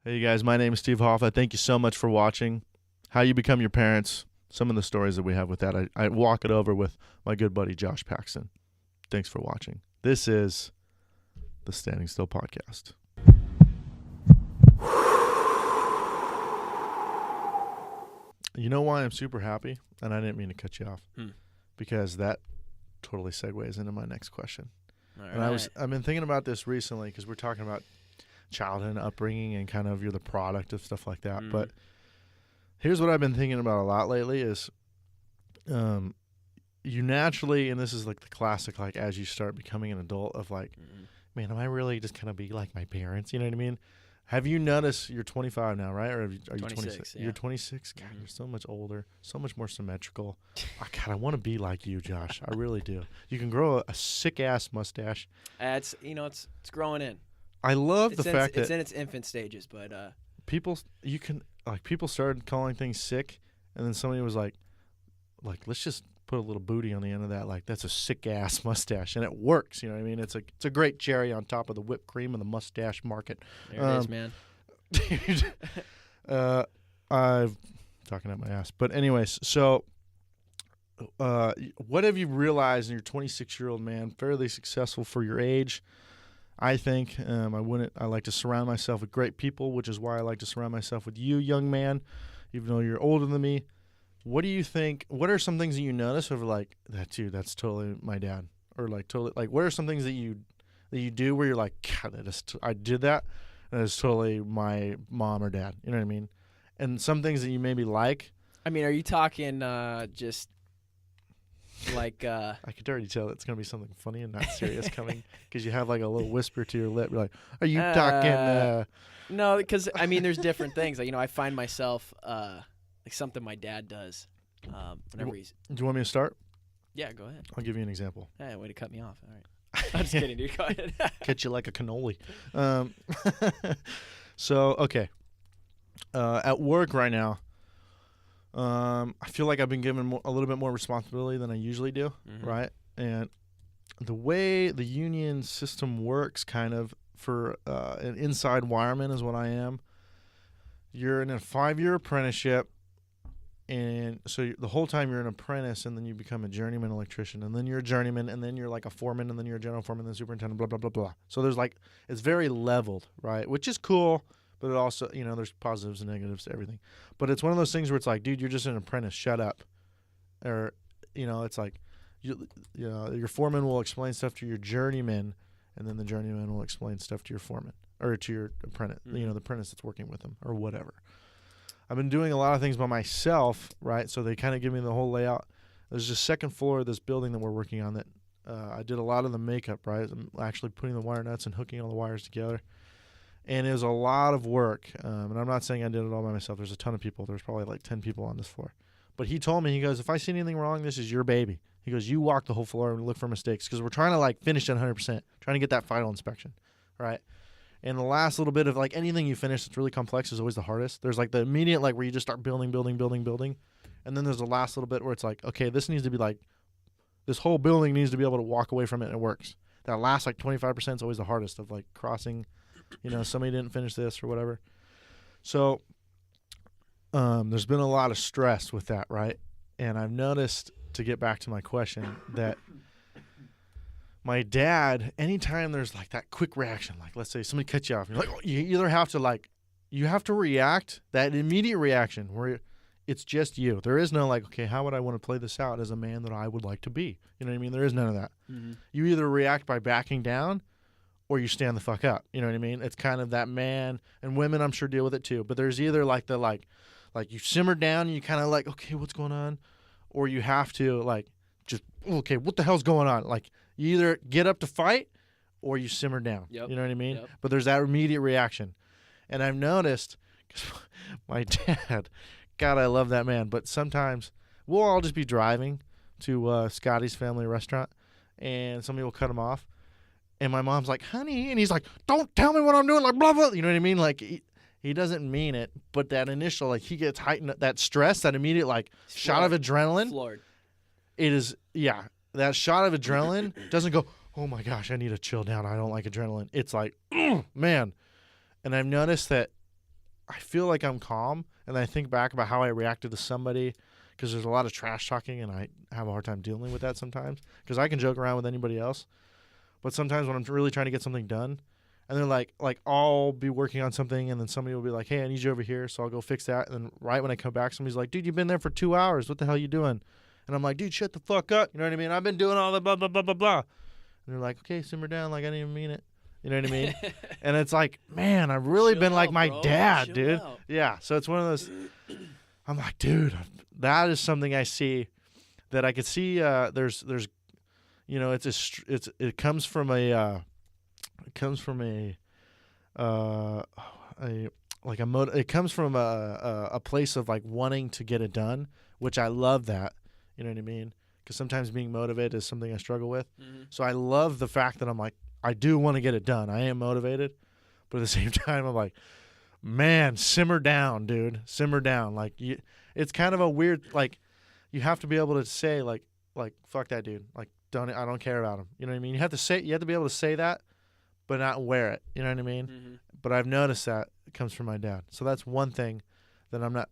Hey, you guys, my name is Steve Hoffa. Thank you so much for watching. How you become your parents, some of the stories that we have with that. I walk it over with my good buddy Josh Paxton. Thanks for watching. This is the Standing Still Podcast. You know why I'm super happy? And I didn't mean to cut you off. Because that totally segues into my next question. All and right. I've been thinking about this recently because we're talking about childhood and upbringing and kind of you're the product of stuff like that. But here's what I've been thinking about a lot lately is you naturally, and this is like the classic, like as you start becoming an adult of like, man, am I really just kind of be like my parents? You know what I mean? Have you noticed you're 25 now, right? Or are you 26? Yeah. You're 26? God, you're so much older, so much more symmetrical. God, I want to be like you, Josh. I really do. You can grow a sick-ass mustache. It's growing in. I love the fact that it's in its infant stages, but people started calling things sick, and then somebody was like let's just put a little booty on the end of that. Like that's a sick ass mustache, and it works. You know what I mean? It's a great cherry on top of the whipped cream of the mustache market. there it is, man. Dude, I'm talking out my ass. But anyways, so what have you realized in your 26-year-old man, fairly successful for your age? I think I like to surround myself with great people, which is why I like to surround myself with you, young man, even though you're older than me. What do you think? What are some things that you notice over like that, dude? That's totally my dad, or like totally like what are some things that you do where you're like, God, I did that, and it's totally my mom or dad. You know what I mean? And some things that you maybe like. I mean, are you talking just like? I could already tell it's gonna be something funny and not serious coming because you have like a little whisper to your lip. You're like, are you talking? No, because I mean, there's different things. Like I find myself like something my dad does whenever he's. Do you want me to start? Yeah, go ahead. I'll give you an example. Hey, way to cut me off. All right. I'm just kidding, dude. Go ahead. Catch you like a cannoli. So okay, at work right now. I feel like I've been given a little bit more responsibility than I usually do, right? And the way the union system works kind of for an inside wireman is what I am. You're in a 5-year apprenticeship, and so the whole time you're an apprentice, and then you become a journeyman electrician, and then you're a journeyman, and then you're like a foreman, and then you're a general foreman, then superintendent, blah, blah, blah, blah. So there's like, it's very leveled, right? Which is cool. But it also, there's positives and negatives to everything. But it's one of those things where it's like, dude, you're just an apprentice. Shut up. Or, it's like, your foreman will explain stuff to your journeyman, and then the journeyman will explain stuff to your foreman or to your apprentice, the apprentice that's working with them or whatever. I've been doing a lot of things by myself, right? So they kind of give me the whole layout. There's the second floor of this building that we're working on that I did a lot of the makeup, right? I'm actually putting the wire nuts and hooking all the wires together. And it was a lot of work, and I'm not saying I did it all by myself. There's a ton of people. There's probably like 10 people on this floor. But he told me, he goes, if I see anything wrong, this is your baby. He goes, you walk the whole floor and look for mistakes because we're trying to like finish at 100%, trying to get that final inspection, right? And the last little bit of like anything you finish that's really complex is always the hardest. There's like the immediate like where you just start building. And then there's the last little bit where it's like, okay, this needs to be like, this whole building needs to be able to walk away from it and it works. That last like 25% is always the hardest of like crossing. Somebody didn't finish this or whatever. So there's been a lot of stress with that, right? And I've noticed, to get back to my question, that my dad, anytime there's like that quick reaction, like let's say somebody cuts you off, you're like, oh, you either have to react, that immediate reaction where it's just you. There is no like, okay, how would I want to play this out as a man that I would like to be? You know what I mean? There is none of that. You either react by backing down or you stand the fuck up. You know what I mean? It's kind of that man, and women I'm sure deal with it too. But there's either like the like you simmer down and you kind of like, okay, what's going on? Or you have to like just, okay, what the hell's going on? Like you either get up to fight or you simmer down. Yep. You know what I mean? Yep. But there's that immediate reaction. And I've noticed, cause my dad, God, I love that man. But sometimes we'll all just be driving to Scotty's family restaurant and somebody will cut him off. And my mom's like, honey, and he's like, don't tell me what I'm doing, like, blah, blah. You know what I mean? Like, he doesn't mean it, but that initial, like, he gets heightened, that stress, that immediate, like, shot of adrenaline. Floored. It is, yeah, that shot of adrenaline doesn't go, oh, my gosh, I need to chill down. I don't like adrenaline. It's like, man. And I've noticed that I feel like I'm calm, and then I think back about how I reacted to somebody, because there's a lot of trash talking, and I have a hard time dealing with that sometimes, because I can joke around with anybody else, but sometimes when I'm really trying to get something done, and then like I'll be working on something, and then somebody will be like, hey, I need you over here, so I'll go fix that, and then right when I come back, somebody's like, dude, you've been there for 2 hours, what the hell you doing? And I'm like, dude, shut the fuck up, you know what I mean? I've been doing all the blah, blah, blah, blah, blah. And they're like, okay, simmer down, like I didn't even mean it. You know what I mean? And it's like, man, I've really been like my dad, dude. Yeah, so it's one of those, I'm like, dude, that is something I see that I could see. There's, you know, it comes from a place of like wanting to get it done, which I love that. You know what I mean? Because sometimes being motivated is something I struggle with. Mm-hmm. So I love the fact that I'm like, I do want to get it done. I am motivated, but at the same time, I'm like, man, simmer down, dude, simmer down. Like, it's kind of a weird, like, you have to be able to say like, fuck that dude. Like, I don't care about him. You know what I mean? You have to be able to say that, but not wear it. You know what I mean? Mm-hmm. But I've noticed that it comes from my dad. So that's one thing that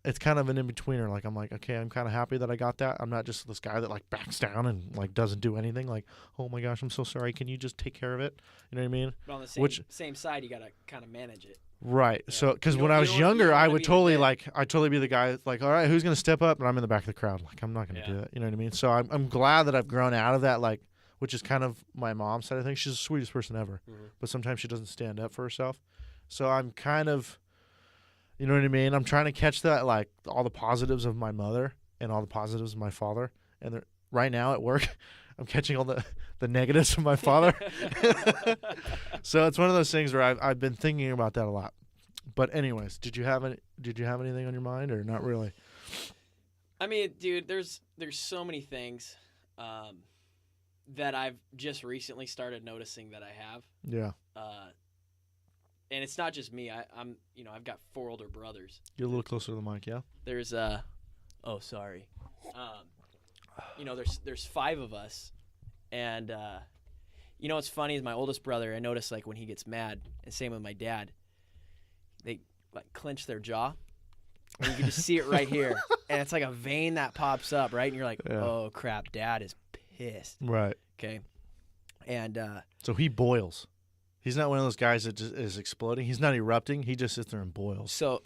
it's kind of an in-betweener. Like, I'm like, okay, I'm kind of happy that I got that. I'm not just this guy that like backs down and like doesn't do anything. Like, oh my gosh, I'm so sorry. Can you just take care of it? You know what I mean? But on the same side, you got to kind of manage it. Right. Yeah. So, because when I was younger, I would totally be the guy like, all right, who's going to step up? And I'm in the back of the crowd. Like, I'm not going to do that. You know what I mean? So I'm glad that I've grown out of that, like, which is kind of my mom's side. I think she's the sweetest person ever, but sometimes she doesn't stand up for herself. So I'm kind of, you know what I mean? I'm trying to catch that, like, all the positives of my mother and all the positives of my father. And right now at work, I'm catching all the negatives of my father. So it's one of those things where I've been thinking about that a lot. But anyways, did you have anything on your mind, or not really? I mean, dude, there's so many things that I've just recently started noticing that I have. Yeah. And it's not just me. I've got 4 older brothers. Get a little closer to the mic, yeah? There's sorry. There's 5 of us, and what's funny is my oldest brother, I notice, like, when he gets mad, and same with my dad, they like clench their jaw, and you can just see it right here, and it's like a vein that pops up, right? And you're like, oh crap, dad is pissed. Right. Okay. And so he boils. He's not one of those guys that just is exploding. He's not erupting. He just sits there and boils. So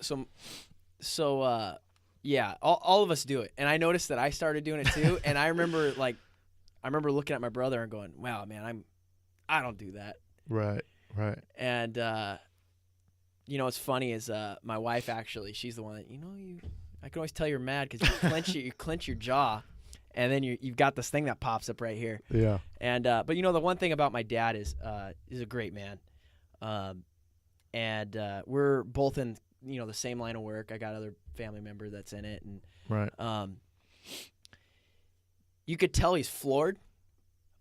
yeah, all of us do it. And I noticed that I started doing it too. And I remember looking at my brother and going, wow, man, I don't do that. Right. And what's funny is my wife, actually, she's the one that, I can always tell you're mad because you clench your jaw, and then you've got this thing that pops up right here. Yeah. And but the one thing about my dad is he's a great man, and we're both in the same line of work. I got another family member that's in it, and right. You could tell he's floored,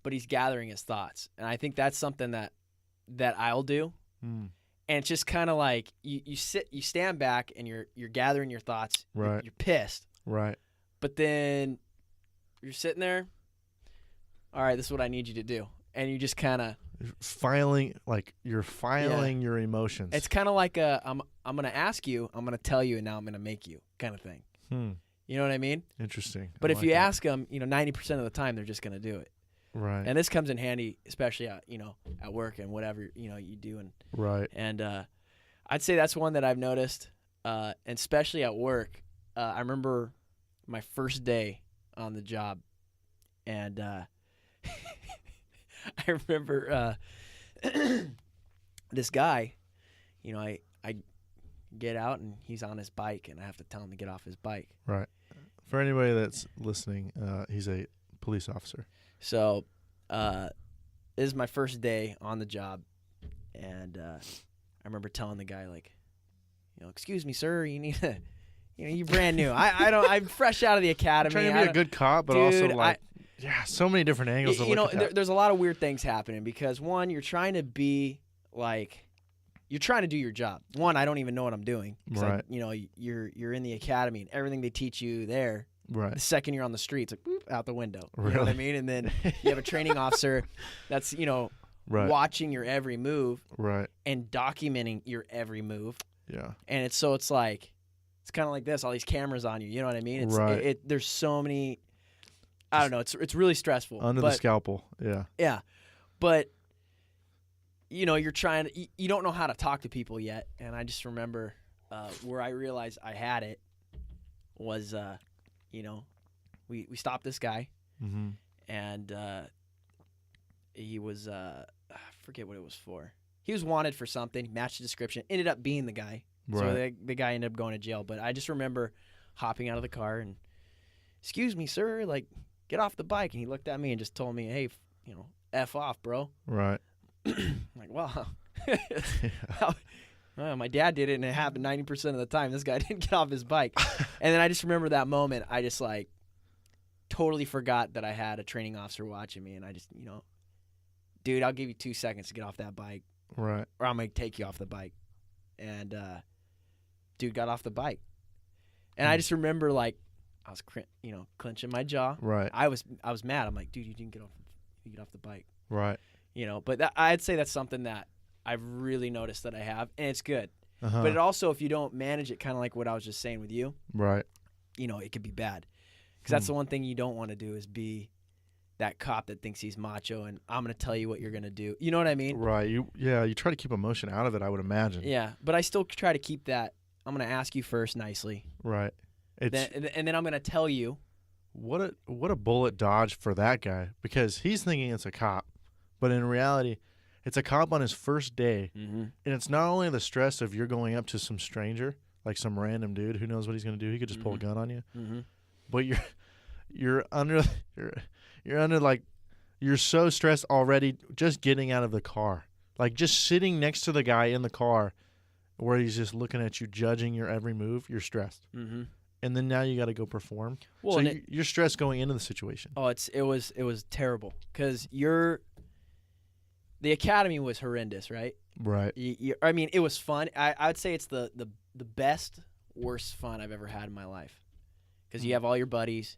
but he's gathering his thoughts, and I think that's something that I'll do. And it's just kind of like you stand back, and you're gathering your thoughts. Right. You're pissed. Right. But then you're sitting there. All right, this is what I need you to do, and you just kind of filing your emotions. It's kind of like I'm going to ask you, I'm going to tell you, and now I'm going to make you kind of thing. You know what I mean? Interesting. But if you ask them, 90% of the time they're just going to do it. Right. And this comes in handy, especially at work and whatever you do. And right. And I'd say that's one that I've noticed, and especially at work. I remember my first day on the job, and I remember this guy. I get out and he's on his bike, and I have to tell him to get off his bike. Right. For anybody that's listening, he's a police officer. So, this is my first day on the job, and I remember telling the guy, like, excuse me, sir, you need to, you're brand new. I'm fresh out of the academy. I'm trying to be a good cop, but also like, so many different angles. There's a lot of weird things happening because one, you're trying to be like, you're trying to do your job. One, I don't even know what I'm doing. Right. You're in the academy and everything they teach you there. Right. The second you're on the street, it's like boop, out the window. Really? You know what I mean? And then you have a training officer that's, watching your every move and documenting your every move. Yeah. And it's kind of like this, all these cameras on you. You know what I mean? There's so many. I don't know. It's really stressful. Under the scalpel. Yeah. Yeah, but you're trying to. You don't know how to talk to people yet, and I just remember where I realized I had it was, we stopped this guy, and he was I forget what it was for. He was wanted for something, matched the description, ended up being the guy. So the guy ended up going to jail. But I just remember hopping out of the car and, excuse me, sir, like, get off the bike. And he looked at me and just told me, hey, F off, bro. Right. I'm like, wow. Well, my dad did it, and it happened 90% of the time. This guy didn't get off his bike. And then I just remember that moment. I just, like, totally forgot that I had a training officer watching me. And I just, dude, I'll give you 2 seconds to get off that bike. Right. Or I'm going to take you off the bike. And dude got off the bike. And I just remember, like, I was, clenching my jaw. Right. I was mad. I'm like, dude, you didn't get off the bike. Right. But I'd say that's something that I've really noticed that I have, and it's good. But it also, if you don't manage it, kind of like what I was just saying with you, right? It could be bad. Because that's the one thing you don't want to do is be that cop that thinks he's macho and I'm going to tell you what you're going to do. You know what I mean? Right. You try to keep emotion out of it, I would imagine. Yeah, but I still try to keep that. I'm going to ask you first nicely. Right. And then I'm going to tell you. What a bullet dodge for that guy, because he's thinking it's a cop, but in reality, it's a cop on his first day, and it's not only the stress of you're going up to some stranger, like some random dude who knows what he's going to do. He could just pull a gun on you, but you're under like you're so stressed already just getting out of the car, like just sitting next to the guy in the car, where he's just looking at you, judging your every move. You're stressed. And then now you got to go perform. Well, so you're stressed going into the situation. Oh, it was terrible because the academy was horrendous, right? Right. I mean, it was fun. I would say it's the best, worst fun I've ever had in my life, because you have all your buddies.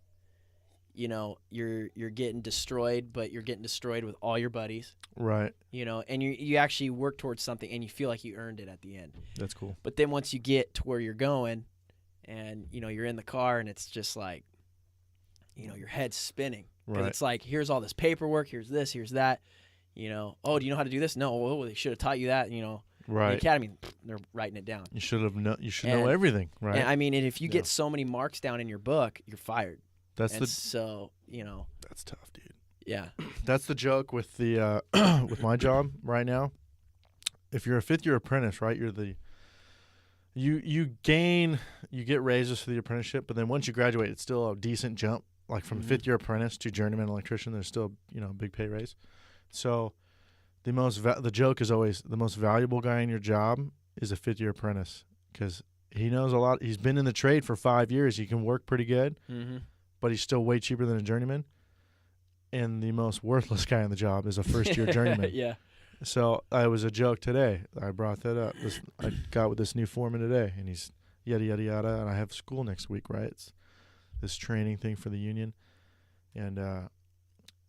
You're getting destroyed, but you're getting destroyed with all your buddies. Right. And you actually work towards something, and you feel like you earned it at the end. That's cool. But then once you get to where you're going, and you're in the car, and it's just like, your head's spinning. Because it's like, here's all this paperwork, here's this, here's that. Oh, do you know how to do this? No, well, they should have taught you that. Right. The academy, they're writing it down. You should know everything, right? And I mean, and if you get so many marks down in your book, you're fired. That's tough, dude. Yeah. That's the joke with the with my job right now. If you're a 5th-year apprentice, right, you get raises for the apprenticeship, but then once you graduate, it's still a decent jump. Like from 5th-year apprentice to journeyman electrician, there's still a big pay raise. So the joke is always the most valuable guy in your job is a 5th-year apprentice, because he knows a lot. He's been in the trade for 5 years. He can work pretty good, but he's still way cheaper than a journeyman. And the most worthless guy in the job is a first-year journeyman. Yeah. So it was a joke today. I brought that up. I got with this new foreman today, and he's yada, yada, yada, and I have school next week, right? It's this training thing for the union. And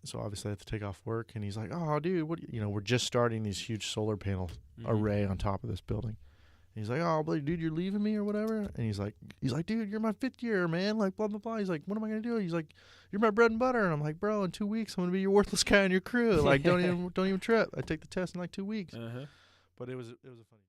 so obviously I have to take off work, and he's like, oh, dude, we're just starting these huge solar panel array on top of this building. And he's like, oh, dude, you're leaving me or whatever? And he's like, dude, you're my 5th year, man. Like, blah, blah, blah. He's like, what am I going to do? He's like, you're my bread and butter. And I'm like, bro, in 2 weeks, I'm going to be your worthless guy on your crew. Like, don't even trip. I take the test in like 2 weeks. But it was a funny